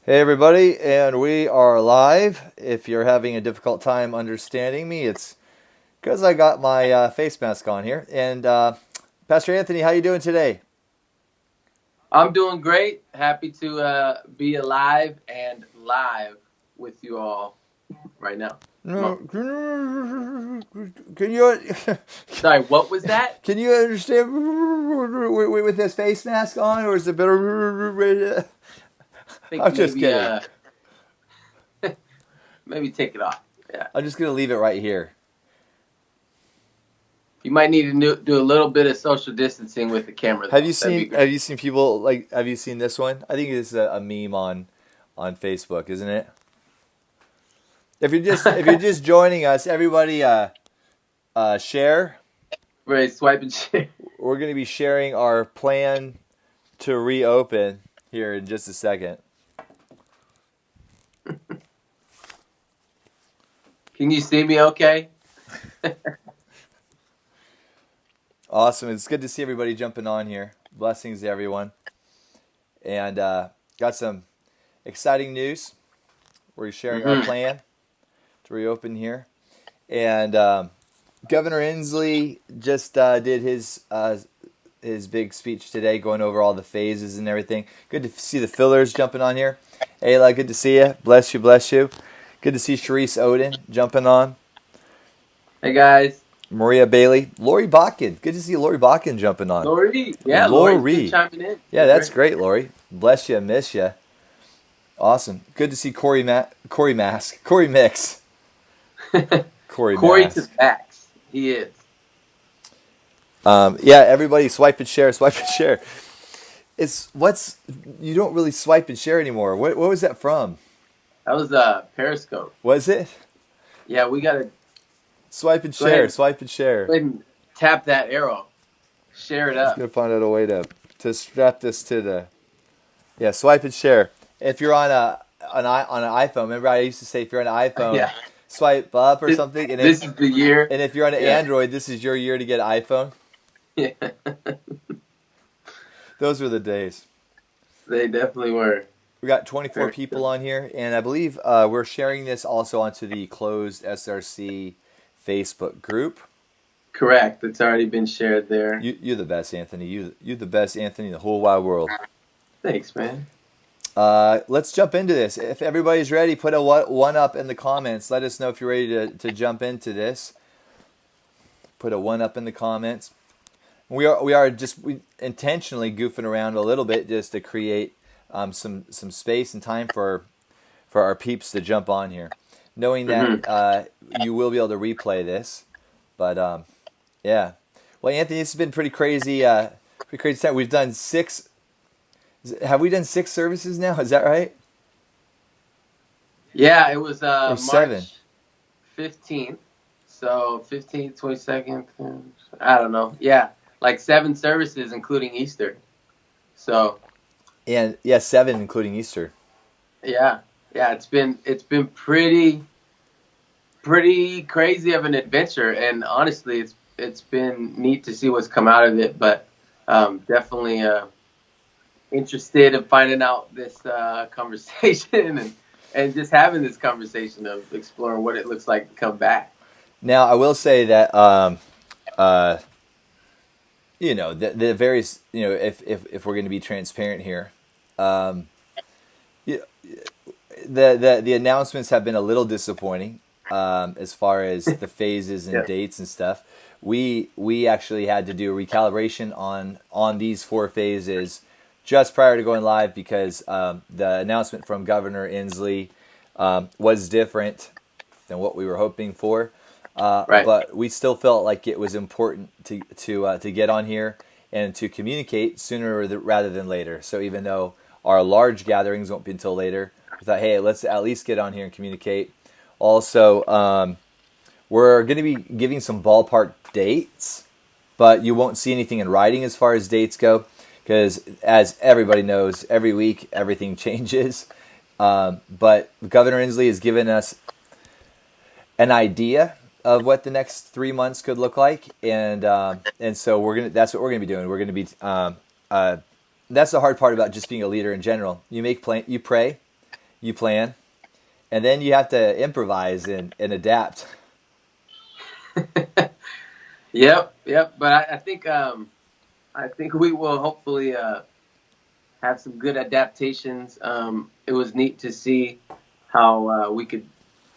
Hey everybody, and we are live. If you're having a difficult time understanding me, it's because I got my face mask on here. And Pastor Anthony, how you doing today? I'm doing great. Happy to be alive and live with you all right now. Come on. Can you Sorry, what was that? can you understand with this face mask on, or is it better? I think I'm just maybe kidding. maybe take it off. Yeah, I'm just gonna leave it right here. you might need to do a little bit of social distancing with the camera Have though. you That'd be seen great. Have you seen people like Have you seen this one? I think it's a meme on Facebook, isn't it? If you're just joining us, everybody share. Right, swipe and share. We're going to be sharing our plan to reopen here in just a second. Can you see me? Okay. Awesome! It's good to see everybody jumping on here. Blessings to everyone, and got some exciting news. We're sharing our hmm plan to reopen here, and Governor Inslee just did his big speech today, going over all the phases and everything. Good to see the fillers jumping on here. Ayla, good to see you. Bless you, bless you. Good to see Sharice Odin jumping on. Hey guys, Maria Bailey. Lori Bakken. Good to see Lori Bakken jumping on. Lori. Yeah, Lori's been Lori. chiming in. It's Yeah, been that's great. great, Lori. Bless you, miss you. Awesome. Good to see Corey Mask. Corey Mix. Corey Corey to the Mask. max. He is. Yeah, everybody swipe and share, swipe and share. It's what's You don't really swipe and share anymore. What was that from? That was Periscope. Was it? Yeah, we gotta Swipe and go ahead share, and swipe and share. go ahead and tap that arrow. Share it Just up. gonna find out a way to strap this to the swipe and share. If you're on on an iPhone, remember I used to say if you're on an iPhone, Yeah. swipe up or This, something, this is the year. if you're on an Yeah. Android, this is your year to get an iPhone. Yeah. Those were the days. They definitely were. We got 24 Very people good. on here, and I believe we're sharing this also onto the closed SRC Facebook group. Correct. It's already been shared there. You're the best, Anthony. You're the best, Anthony, in the whole wide world. Thanks, man. Let's jump into this. If everybody's ready, put a one up in the comments. Let us know if you're ready to jump into this. Put a one up in the comments. We are just intentionally goofing around a little bit just to create some space and time for our peeps to jump on here, knowing that hmm you will be able to replay this. But yeah, well, Anthony, this has been pretty crazy time. We've done six. Have we done six services now? Is that right? Yeah, it was Or seven? March 15th. So 15th, 22nd. I don't know. Yeah, like 7 services, including Easter. So And yeah, seven including Easter. yeah, yeah, it's been pretty crazy of an adventure, and honestly, it's been neat to see what's come out of it. But definitely interested in finding out this conversation and just having this conversation of exploring what it looks like to come back. Now, I will say that uh, the various if we're going to be transparent here, um, y- the announcements have been a little disappointing as far as the phases and Yeah. dates and stuff. We actually had to do a recalibration on these four phases just prior to going live because the announcement from Governor Inslee was different than what we were hoping for. Right. But we still felt like it was important to get on here and to communicate sooner rather than later. So even though our large gatherings won't be until later, we thought, hey, let's at least get on here and communicate. Also, we're going to be giving some ballpark dates, but you won't see anything in writing as far as dates go, because as everybody knows, every week everything changes. But Governor Inslee has given us an idea of what the next 3 months could look like, and so that's what we're gonna be doing. We're gonna be that's the hard part about just being a leader in general. You make plan, you pray, you plan, and then you have to improvise and adapt. Yep. But I think we will hopefully have some good adaptations. It was neat to see how we could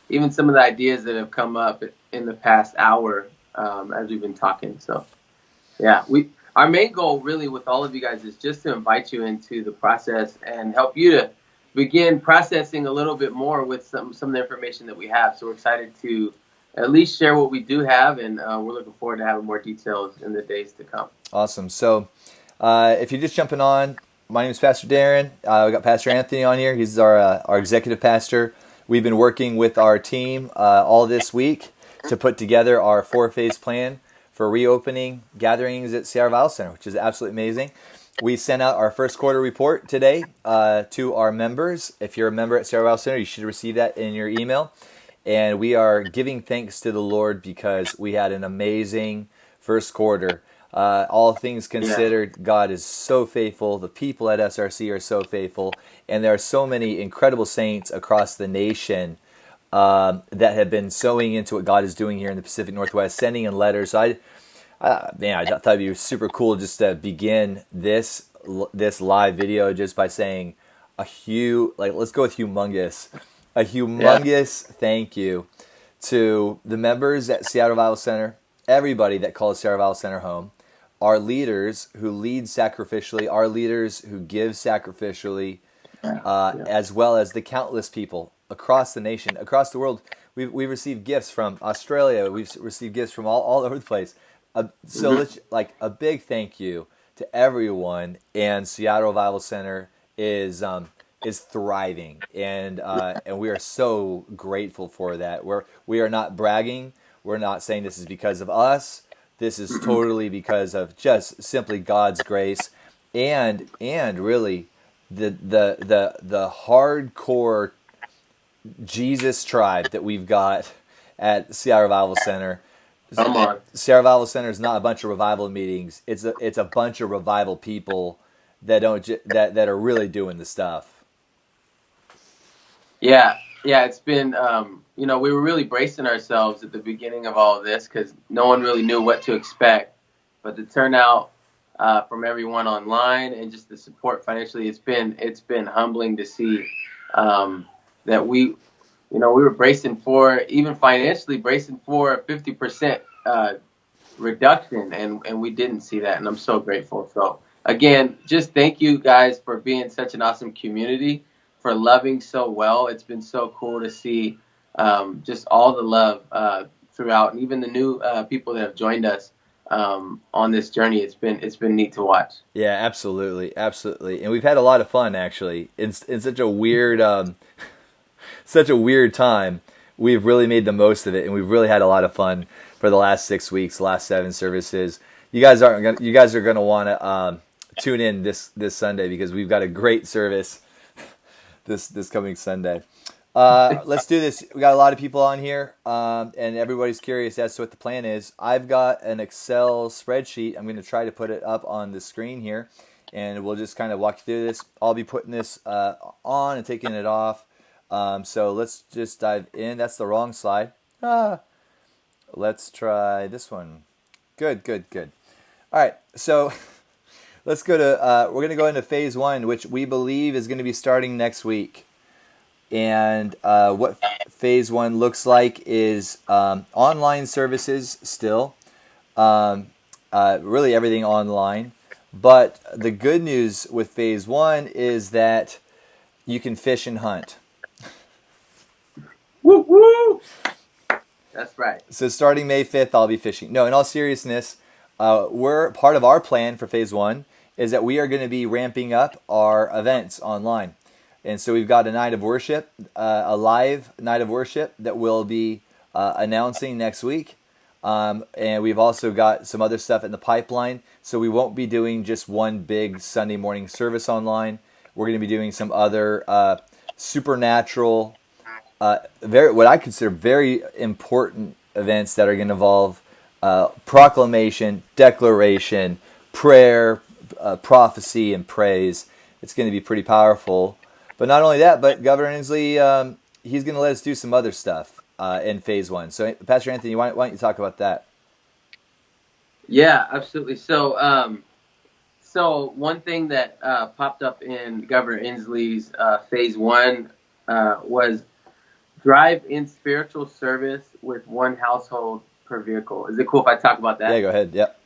even some of the ideas that have come up in the past hour as we've been talking. So yeah, we our main goal really with all of you guys is just to invite you into the process and help you to begin processing a little bit more with some of the information that we have. So we're excited to at least share what we do have, and we're looking forward to having more details in the days to come. Awesome. So, if you're just jumping on, my name is Pastor Darren. We got Pastor Anthony on here. He's our executive pastor. We've been working with our team all this week to put together our 4-phase plan for reopening gatherings at Sierra Valley Center, which is absolutely amazing. We sent out our first quarter report today to our members. If you're a member at Sierra Valley Center, you should receive that in your email. And we are giving thanks to the Lord because we had an amazing first quarter. All things considered, God is so faithful. The people at SRC are so faithful. And there are so many incredible saints across the nation that have been sowing into what God is doing here in the Pacific Northwest, sending in letters. So I thought it'd be super cool just to begin this live video just by saying let's go with humongous. A humongous thank you to the members at Seattle Bible Center, everybody that calls Seattle Bible Center home, our leaders who lead sacrificially, our leaders who give sacrificially, as well as the countless people across the nation, across the world. We've received gifts from Australia. We've received gifts from all over the place. So let's a big thank you to everyone. And Seattle Bible Center is thriving, and we are so grateful for that. We are not bragging. We're not saying this is because of us. This is totally because of just simply God's grace, and really the hardcore Jesus tribe that we've got at Sierra Revival Center. Come on. Sierra Revival Center is not a bunch of revival meetings. It's a bunch of revival people that that are really doing the stuff. Yeah, it's been, we were really bracing ourselves at the beginning of all of this because no one really knew what to expect. But the turnout from everyone online and just the support financially, it's been humbling to see that we were bracing for, even financially bracing for a 50% reduction, and we didn't see that, and I'm so grateful. So again, just thank you guys for being such an awesome community, for loving so well. It's been so cool to see just all the love throughout, and even the new people that have joined us on this journey. It's been neat to watch. Yeah, absolutely, and we've had a lot of fun actually. In such a weird time, we've really made the most of it, and we've really had a lot of fun for the last 6 weeks, the last 7 services. You guys are gonna want to tune in this Sunday because we've got a great service this coming Sunday. Let's do this. We got a lot of people on here, and everybody's curious as to what the plan is. I've got an Excel spreadsheet. I'm going to try to put it up on the screen here, and we'll just kind of walk you through this. I'll be putting this on and taking it off. So let's just dive in. That's the wrong slide. Let's try this one. Good. All right, so let's go to, we're going to go into phase 1, which we believe is going to be starting next week. And what phase 1 looks like is online services still, really everything online. But the good news with phase 1 is that you can fish and hunt. Woo woo! That's right. So starting May 5th, I'll be fishing. No, in all seriousness, we're part of our plan for phase 1 is that we are going to be ramping up our events online. And so we've got a night of worship, a live night of worship that we'll be announcing next week. And we've also got some other stuff in the pipeline. So we won't be doing just one big Sunday morning service online. We're going to be doing some other supernatural, what I consider very important events that are going to involve proclamation, declaration, prayer, prophecy, and praise. It's going to be pretty powerful. But not only that, but Governor Inslee, he's going to let us do some other stuff in phase one. So, Pastor Anthony, why don't you talk about that? Yeah, absolutely. So one thing that popped up in Governor Inslee's phase one was drive in spiritual service with one household per vehicle. Is it cool if I talk about Yeah, that? go ahead. Yep.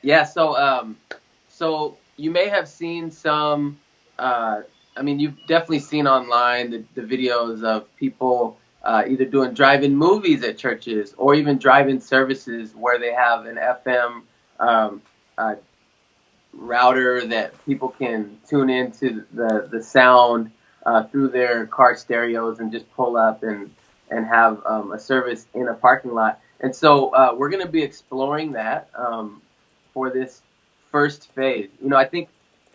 Yeah. So you may have seen some. I mean, you've definitely seen online the videos of people either doing drive-in movies at churches or even drive-in services where they have an FM um, uh, router that people can tune into the sound through their car stereos and just pull up and have a service in a parking lot. And so we're going to be exploring that for this first phase. I think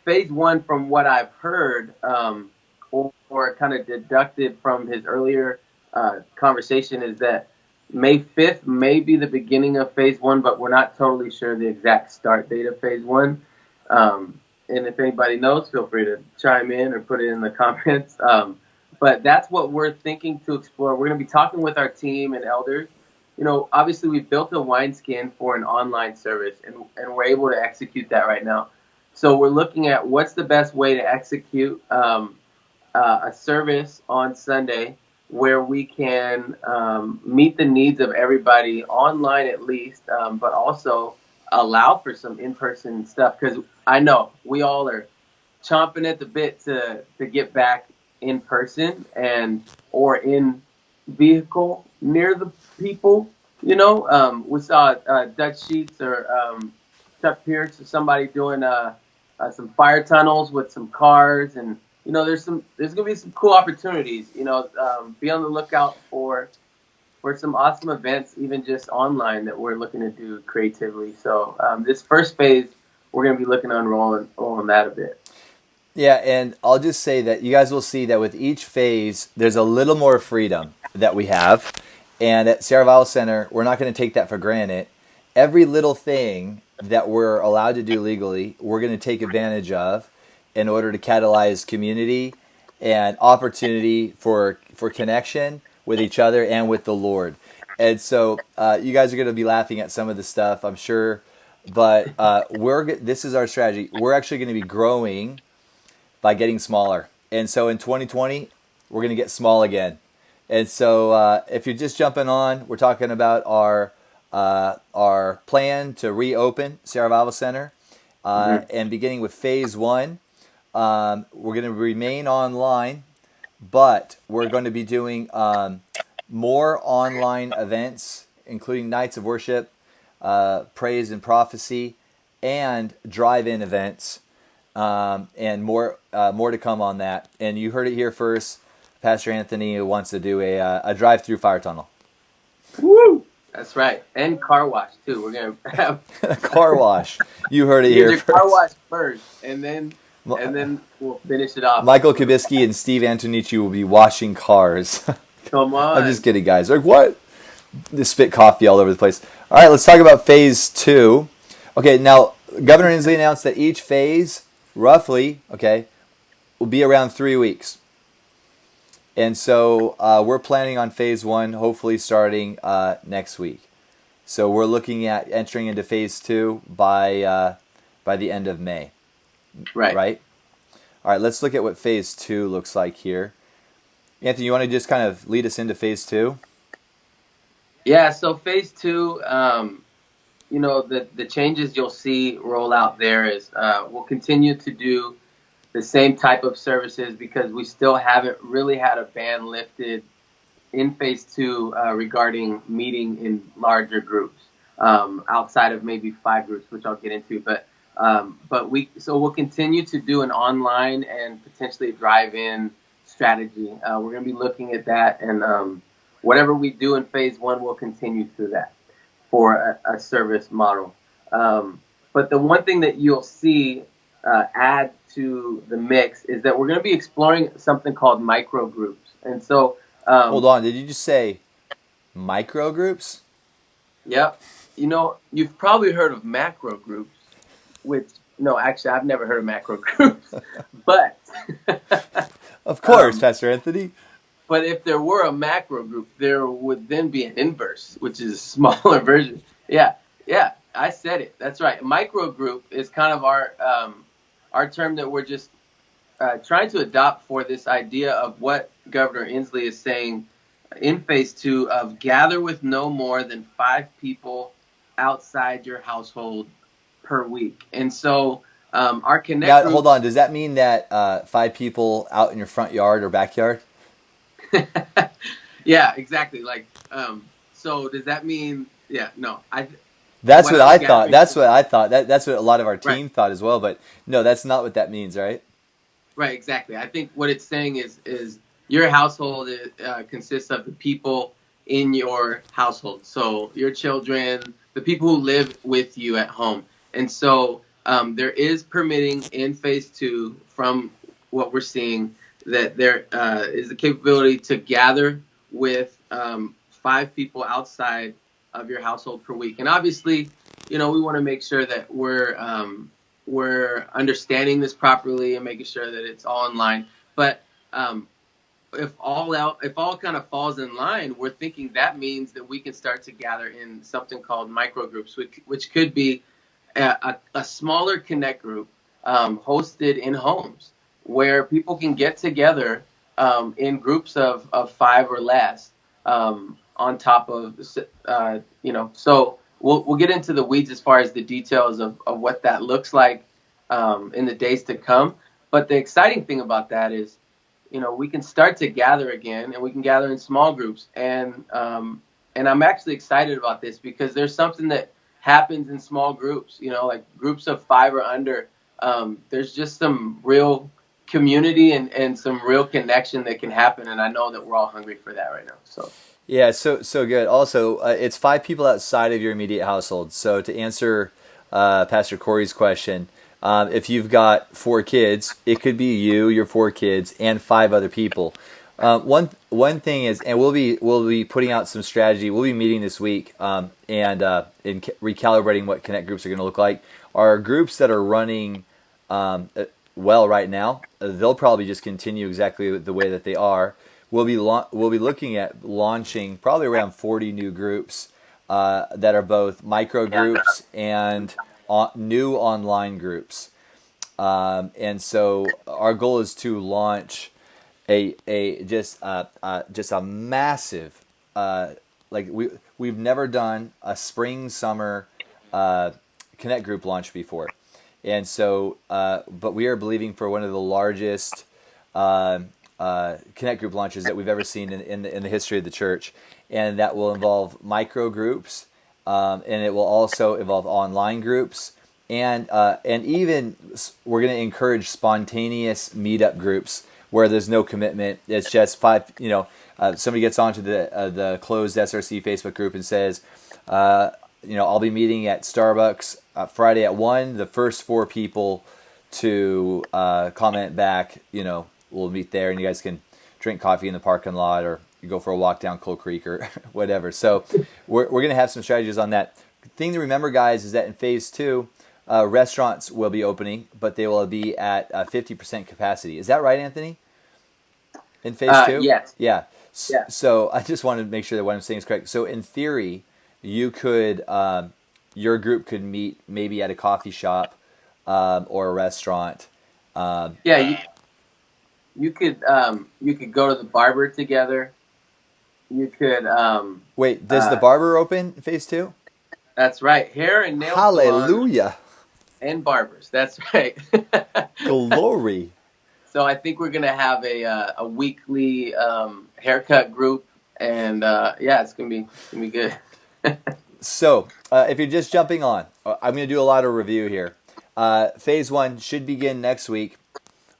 phase one, from what I've heard or kind of deducted from his earlier conversation, is that May 5th may be the beginning of phase one, but we're not totally sure the exact start date of phase one. And if anybody knows, feel free to chime in or put it in the comments. But that's what we're thinking to explore. We're going to be talking with our team and elders. Obviously we built a wineskin for an online service, and we're able to execute that right now. So we're looking at what's the best way to execute a service on Sunday where we can meet the needs of everybody online at least, but also allow for some in-person stuff, because I know we all are chomping at the bit to get back in person and or in vehicle near the people. We saw Dutch Sheets or Chuck Pierce or somebody doing some fire tunnels with some cars, and there's gonna be some cool opportunities. Be on the lookout for some awesome events, even just online, that we're looking to do creatively. So this first phase, we're going to be looking to unrolling that a bit. Yeah, and I'll just say that you guys will see that with each phase, there's a little more freedom that we have. And at Sierra Valley Center, we're not going to take that for granted. Every little thing that we're allowed to do legally, we're going to take advantage of in order to catalyze community and opportunity for connection with each other and with the Lord. And so you guys are going to be laughing at some of the stuff, I'm sure. But this is our strategy. We're actually going to be growing by getting smaller. And so in 2020, we're going to get small again. And so if you're just jumping on, we're talking about our plan to reopen Sierra Vava Center. And beginning with phase one, we're going to remain online, but we're going to be doing more online events, including nights of worship, praise and prophecy, and drive-in events. And more to come on that. And you heard it here first. Pastor Anthony wants to do a drive-through fire tunnel. Woo! That's right. And car wash too. We're gonna have car wash. You heard it here first. Car wash first, and then we'll finish it off. Michael Kubisky and Steve Antonici will be washing cars. Come on. I'm just kidding, guys. Like, what? They spit coffee all over the place. All right, let's talk about phase two. Okay, now Governor Inslee announced that each phase, roughly, will be around 3 weeks. And so we're planning on phase one, hopefully starting next week. So we're looking at entering into phase two by the end of May. Right? All right, let's look at what phase two looks like here. Anthony, you want to just kind of lead us into phase two? Yeah, so phase two, the changes you'll see roll out there is we'll continue to do the same type of services, because we still haven't really had a ban lifted in phase two regarding meeting in larger groups outside of maybe 5 groups, which I'll get into. But we'll continue to do an online and potentially a drive-in strategy. We're going to be looking at that, and whatever we do in phase one, we'll continue through that for a service model. But the one thing that you'll see add to the mix is that we're going to be exploring something called micro groups. And so hold on, did you just say micro groups? Yep. You've probably heard of macro groups, which no, actually I've never heard of macro groups. But Of course, Um, Pastor Anthony. but if there were a macro group, there would then be an inverse, which is a smaller version. Yeah, yeah, I said it. That's right. Micro group is kind of our term that we're just trying to adopt for this idea of what Governor Inslee is saying in phase two of gather with no more than 5 people outside your household per week. And so our connect Now, hold on. groups, Does that mean that 5 people out in your front yard or backyard? yeah, exactly. Like, so does that mean, yeah, no, That's what what I'm I thought. gathering That's from, what I thought. That's what a lot of our right, team thought as well. But no, that's not what that means, right? right, exactly. I think what it's saying is your household consists of the people in your household. So your children, the people who live with you at home. And so there is permitting in phase two from what we're seeing that there is the capability to gather with 5 people outside of your household per week. And obviously, we want to make sure that we're understanding this properly and making sure that it's all in line. But if all kind of falls in line, we're thinking that means that we can start to gather in something called microgroups, which could be a smaller connect group hosted in homes where people can get together in groups of 5 or less on top of so we'll get into the weeds as far as the details of what that looks like in the days to come. But the exciting thing about that is we can start to gather again, and we can gather in small groups. And I'm actually excited about this because there's something that happens in small groups. Like groups of 5 or under. There's just some real community and some real connection that can happen, and I know that we're all hungry for that right now. So. Yeah, so good. Also, it's 5 people outside of your immediate household. So to answer Pastor Corey's question, if you've got 4 kids, it could be you, your 4 kids, and 5 other people. One thing is, and we'll be putting out some strategy. We'll be meeting this week and recalibrating what connect groups are going to look like. Our groups that are running well right now, they'll probably just continue exactly the way that they are. We'll be looking at launching probably around 40 new groups that are both micro groups and new online groups. And so our goal is to launch just a massive like we've never done a spring summer connect group launch before, and so but we are believing for one of the largest connect group launches that we've ever seen in the history of the church, and that will involve micro groups, and it will also involve online groups, and even we're going to encourage spontaneous meetup groups where there's no commitment. It's just 5. Somebody gets onto the closed SRC Facebook group and says, I'll be meeting at Starbucks Friday at 1. The first 4 people to comment back, we'll meet there, and you guys can drink coffee in the parking lot, or you go for a walk down Coal Creek or whatever. So we're going to have some strategies on that. The thing to remember, guys, is that in phase 2, restaurants will be opening, but they will be at 50% capacity. Is that right, Anthony? In phase 2? Yes. Yeah. Yeah. So I just wanted to make sure that what I'm saying is correct. So in theory, you could, your group could meet maybe at a coffee shop or a restaurant. Yeah. You could go to the barber together. You could Wait, does the barber open in phase 2? That's right. Hair and nail salon Hallelujah. and barbers. That's right. Glory. So I think we're gonna have a weekly haircut group, and it's gonna be good. So if you're just jumping on, I'm going to do a lot of review here. Phase 1 should begin next week.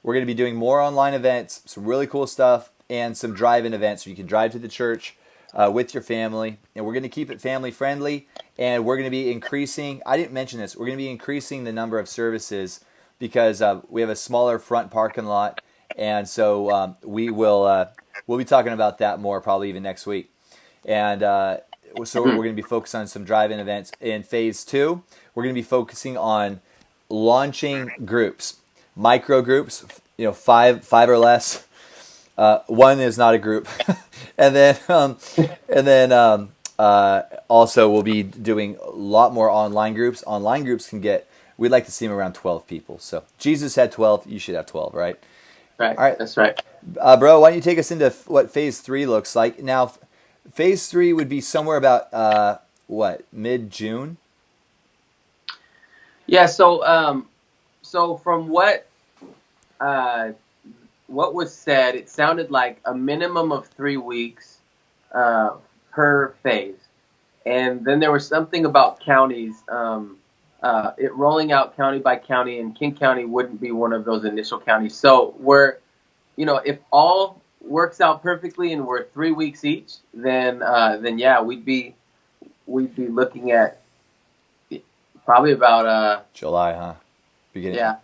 We're going to be doing more online events, some really cool stuff, and some drive-in events so you can drive to the church with your family. And we're going to keep it family friendly, and we're going to be increasing, I didn't mention this, we're going to be increasing the number of services because we have a smaller front parking lot, and so we'll be talking about that more probably even next week. And so we're going to be focused on some drive-in events. In phase 2, we're going to be focusing on launching groups, micro groups, 5 or less, One is not a group, and then also we'll be doing a lot more online groups. Online groups can get. We'd like to see them around 12 people. So Jesus had 12. You should have 12, right? Right. All right, That's right. bro. Why don't you take us into what phase 3 looks like? Now, phase 3 would be somewhere about what, mid-June? Yeah. So from uh, what was said, it sounded like a minimum of 3 weeks uh, per phase. And then there was something about counties, it rolling out county by county, and King County wouldn't be one of those initial counties. So if all works out perfectly and we're 3 weeks each, then yeah, we'd be looking at probably about July, huh? Beginning. yeah, I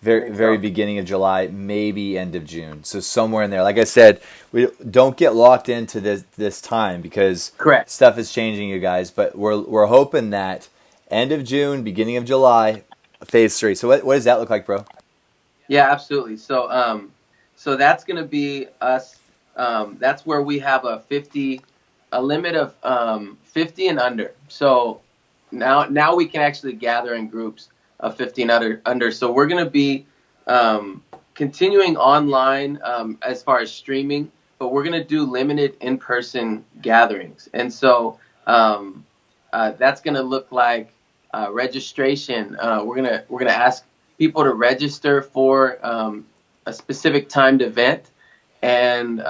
Very think very so. beginning of July, maybe end of June. So somewhere in there. Like I said, we don't get locked into this time because Correct. stuff is changing, you guys. But we're hoping that end of June, beginning of July, phase 3. So what does that look like, bro? Yeah, absolutely. So that's going to be us. That's where we have a limit of 50 and under. So now we can actually gather in groups of 50 and under. So we're going to be continuing online as far as streaming, but we're going to do limited in-person gatherings. And so that's going to look like registration. We're gonna ask people to register for a specific timed event, and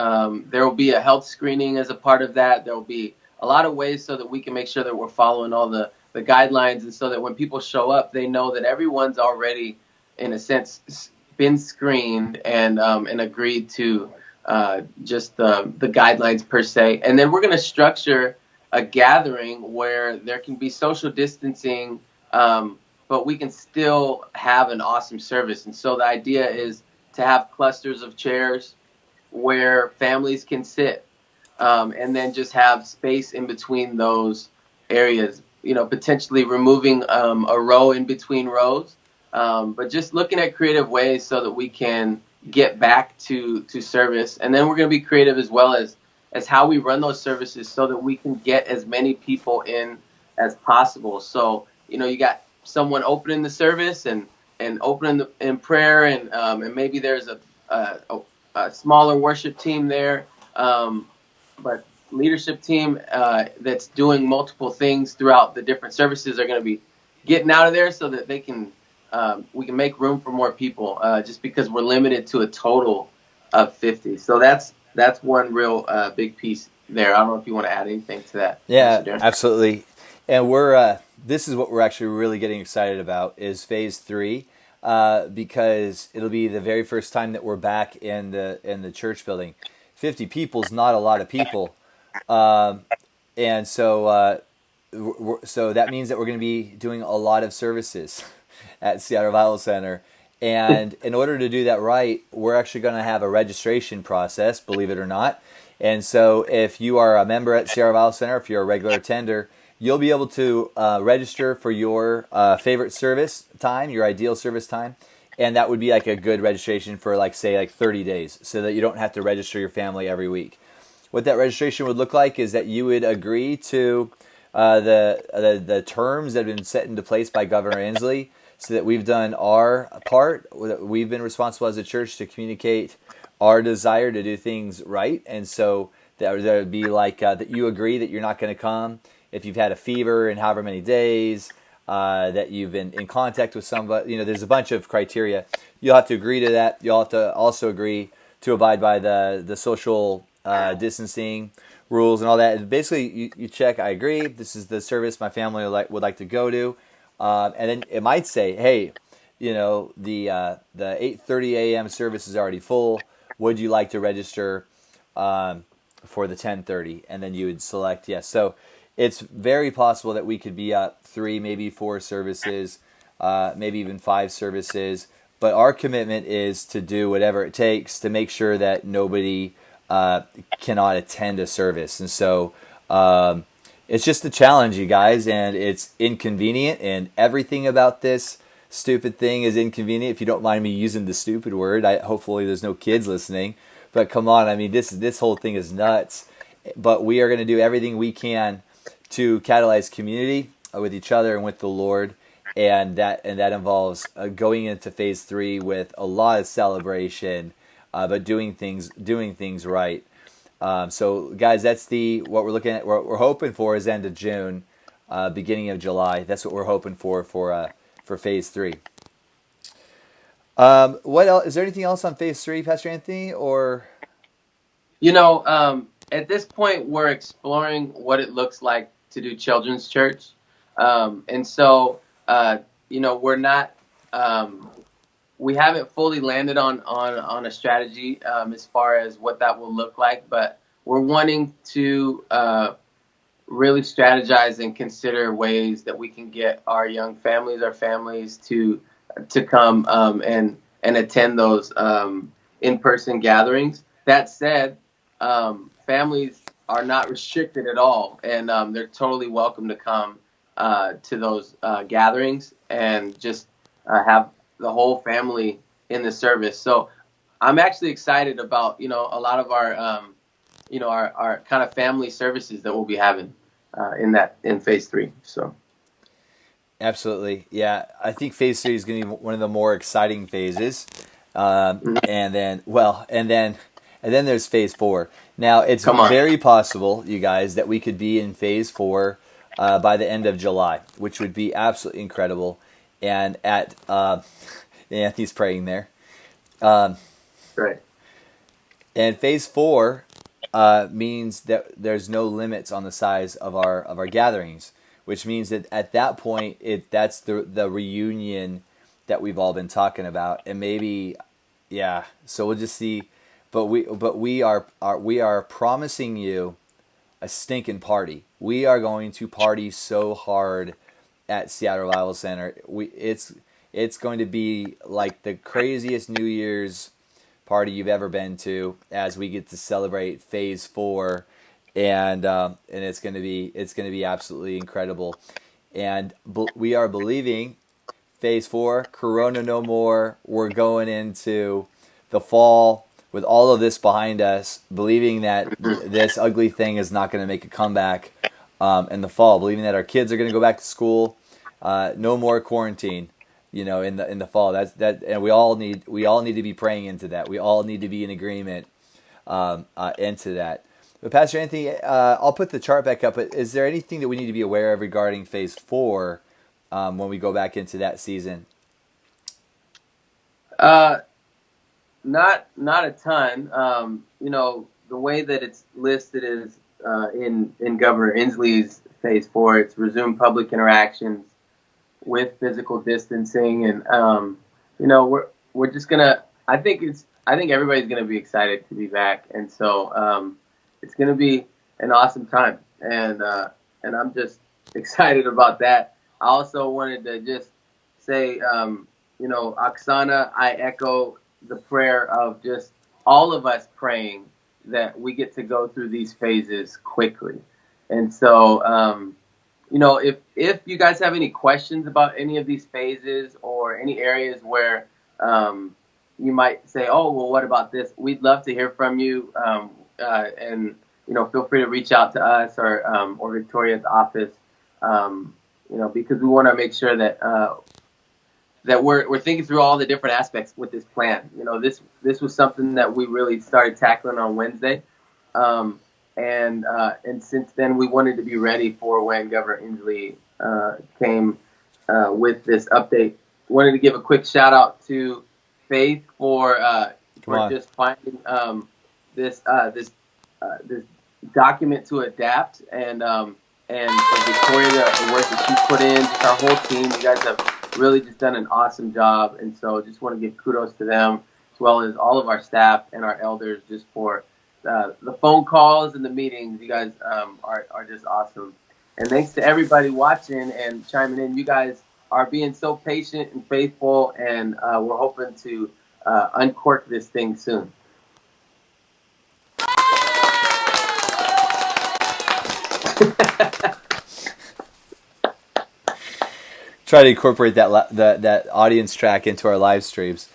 there will be a health screening as a part of that. There will be a lot of ways so that we can make sure that we're following all the guidelines, and so that when people show up, they know that everyone's already, in a sense, been screened and agreed to just the guidelines per se. And then we're going to structure a gathering where there can be social distancing, but we can still have an awesome service. And so the idea is to have clusters of chairs where families can sit, and then just have space in between those areas. Potentially removing a row in between rows, but just looking at creative ways so that we can get back to service. And then we're going to be creative as well as how we run those services so that we can get as many people in as possible. So, you got someone opening the service and opening in prayer, and maybe there's a smaller worship team there, but leadership team that's doing multiple things throughout the different services are going to be getting out of there so that we can make room for more people, just because we're limited to a total of 50. So that's one real big piece there. I don't know if you want to add anything to that, Yeah, Mr. Darren. absolutely. And this is what we're actually really getting excited about is phase 3, because it'll be the very first time that we're back in the church building. 50 people is not a lot of people, and so that means that we're going to be doing a lot of services at Seattle Bible Center. And in order to do that right, we're actually going to have a registration process, believe it or not. And so if you are a member at Sierra Valley Center, if you're a regular attender, you'll be able to register for your favorite service time, your ideal service time. And that would be like a good registration for like 30 days so that you don't have to register your family every week. What that registration would look like is that you would agree to the terms that have been set into place by Governor Inslee, so that we've done our part. We've been responsible as a church to communicate our desire to do things right, and so that would be like that you agree that you're not going to come if you've had a fever in however many days, that you've been in contact with somebody. There's a bunch of criteria. You'll have to agree to that. You'll have to also agree to abide by the social distancing rules and all that. And basically, you check, I agree, this is the service my family would like to go to. And then it might say, hey, the 8:30 a.m. service is already full. Would you like to register for the 10:30? And then you would select yes. So it's very possible that we could be at 3, maybe 4 services, maybe even 5 services. But our commitment is to do whatever it takes to make sure that nobody cannot attend a service. And so it's just a challenge, you guys, and it's inconvenient, and everything about this stupid thing is inconvenient. If you don't mind me using the stupid word, hopefully there's no kids listening. but come on, I mean, this whole thing is nuts. But we are going to do everything we can to catalyze community with each other and with the Lord, and that involves going into phase 3 with a lot of celebration, but doing things right. So, guys, that's what we're looking at. What we're hoping for is end of June, beginning of July. That's what we're hoping for phase 3. What else? Is there anything else on phase 3, Pastor Anthony? Or At this point, we're exploring what it looks like to do children's church. And so, we're not, we haven't fully landed on a strategy as far as what that will look like, but we're wanting to really strategize and consider ways that we can get our families to come and attend those in-person gatherings. That said, families are not restricted at all, and they're totally welcome to come to those gatherings and just have the whole family in the service. So I'm actually excited about a lot of our our kind of family services that we'll be having in phase 3. So absolutely, yeah. I think phase 3 is going to be one of the more exciting phases. And then there's phase 4. Now, it's come on. very possible, you guys, that we could be in phase 4 by the end of July, which would be absolutely incredible. And Anthony's praying there. Right. And phase 4 means that there's no limits on the size of our gatherings, which means that at that point that's the reunion that we've all been talking about, and maybe, yeah. So we'll just see. But we are promising you a stinking party. We are going to party so hard at Seattle Bible Center. It's going to be like the craziest New Year's party you've ever been to, as we get to celebrate phase 4, and it's going to be absolutely incredible. And we are believing phase 4, Corona no more. We're going into the fall with all of this behind us, believing that this ugly thing is not going to make a comeback in the fall, believing that our kids are going to go back to school, no more quarantine, in the fall. And we all need to be praying into that. We all need to be in agreement into that. But Pastor Anthony, I'll put the chart back up. But is there anything that we need to be aware of regarding phase 4 when we go back into that season? Not a ton. The way that it's listed is in Governor Inslee's phase 4. It's resume public interactions with physical distancing, and we're just gonna. I think everybody's gonna be excited to be back, and so it's gonna be an awesome time, and I'm just excited about that. I also wanted to just say, Oksana, I echo the prayer of just all of us praying that we get to go through these phases quickly. And so, if you guys have any questions about any of these phases or any areas where you might say, oh, well, what about this? We'd love to hear from you. And feel free to reach out to us or Victoria's office, because we want to make sure that that we're thinking through all the different aspects with this plan. This was something that we really started tackling on Wednesday, and since then we wanted to be ready for when Governor Inslee came with this update. Wanted to give a quick shout out to Faith for just finding this document to adapt, and for Victoria, the work that she put in, just our whole team. You guys have really just done an awesome job, and so just want to give kudos to them, as well as all of our staff and our elders, just for the phone calls and the meetings. You guys are just awesome. And thanks to everybody watching and chiming in. You guys are being so patient and faithful, and we're hoping to uncork this thing soon. Try to incorporate that audience track into our live streams.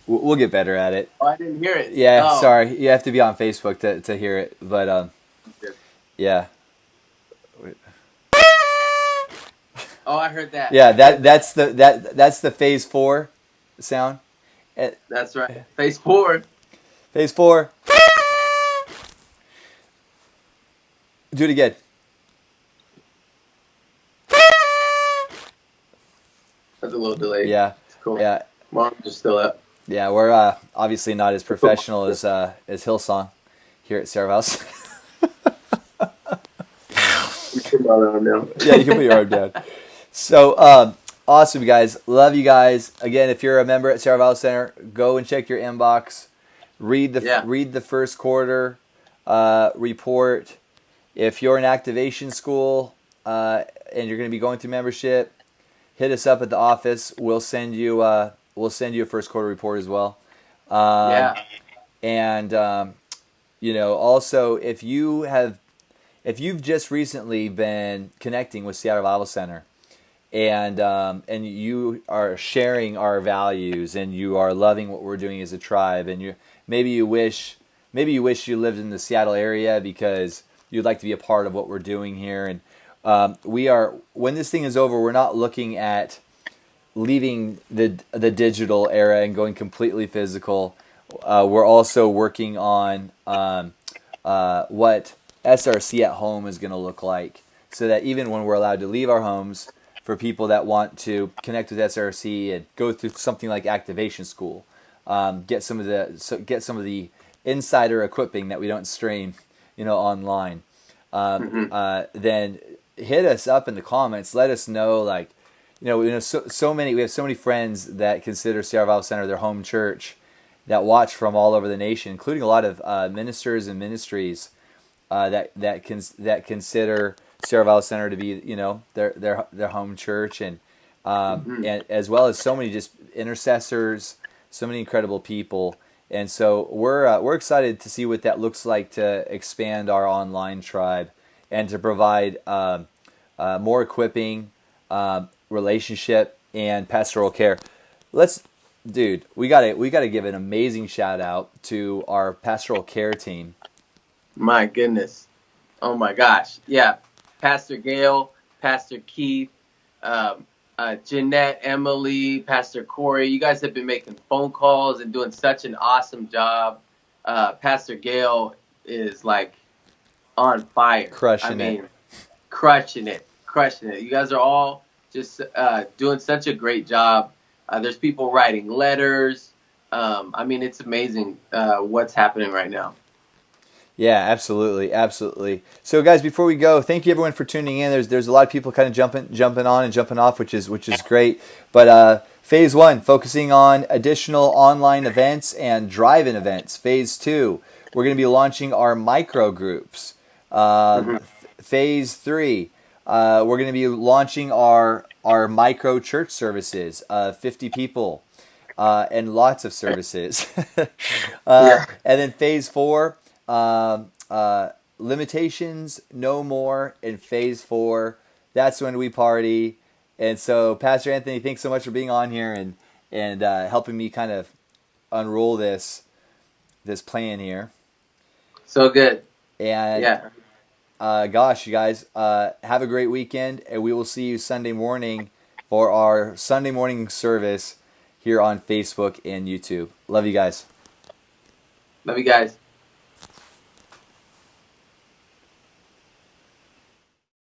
We'll get better at it. Oh, I didn't hear it. Yeah, Oh, sorry. You have to be on Facebook to hear it. But okay. yeah, Oh, I heard that. yeah. I heard that. That's the phase 4 sound. Eh, That's right. Face forward. Phase 4. Do it again. That's a little delayed. Yeah, It's cool. yeah, Mom's just still up. yeah. We're obviously not as professional as Hillsong here at Sarah House. You can know that one now. Yeah, you can put your arm down. So awesome, guys. Love you guys. Again, if you're a member at Sarah Valley Center, go and check your inbox. Read Yeah. the first quarter report. If you're in activation school and you're going to be going through membership, hit us up at the office. We'll send you a first quarter report as well. Yeah. And also if you've just recently been connecting with Seattle Bible Center, and you are sharing our values, and you are loving what we're doing as a tribe, and maybe you wish you lived in the Seattle area because you'd like to be a part of what we're doing here. And when this thing is over, we're not looking at leaving the digital era and going completely physical. We're also working on what SRC at home is going to look like, so that even when we're allowed to leave our homes, for people that want to connect with SRC and go through something like activation school, get some of the insider equipping that we don't stream, online. Then hit us up in the comments. Let us know, like, we have so many friends that consider Sierra Bible Center their home church, that watch from all over the nation, including a lot of ministers and ministries that consider Sierra Valley Center to be their home church, and as well as so many just intercessors, so many incredible people. And so we're excited to see what that looks like to expand our online tribe and to provide more equipping, relationship, and pastoral care. We gotta give an amazing shout out to our pastoral care team. My goodness. Oh my gosh. Yeah. Pastor Gail, Pastor Keith, Jeanette, Emily, Pastor Corey. You guys have been making phone calls and doing such an awesome job. Pastor Gail is like on fire. Crushing it. Crushing it. You guys are all just doing such a great job. There's people writing letters. It's amazing what's happening right now. Yeah, absolutely. So, guys, before we go, thank you everyone for tuning in. There's a lot of people kind of jumping on and jumping off, which is great. But phase 1, focusing on additional online events and drive-in events. Phase 2, we're going to be launching our micro groups. Phase 3, we're going to be launching our micro church services, 50 people, and lots of services. And then phase 4. Limitations no more in phase 4. That's when we party. And so, Pastor Anthony, thanks so much for being on here and helping me kind of unroll this plan here. So good. And gosh, you guys, have a great weekend, and we will see you Sunday morning for our Sunday morning service here on Facebook and YouTube. Love you guys. Love you guys.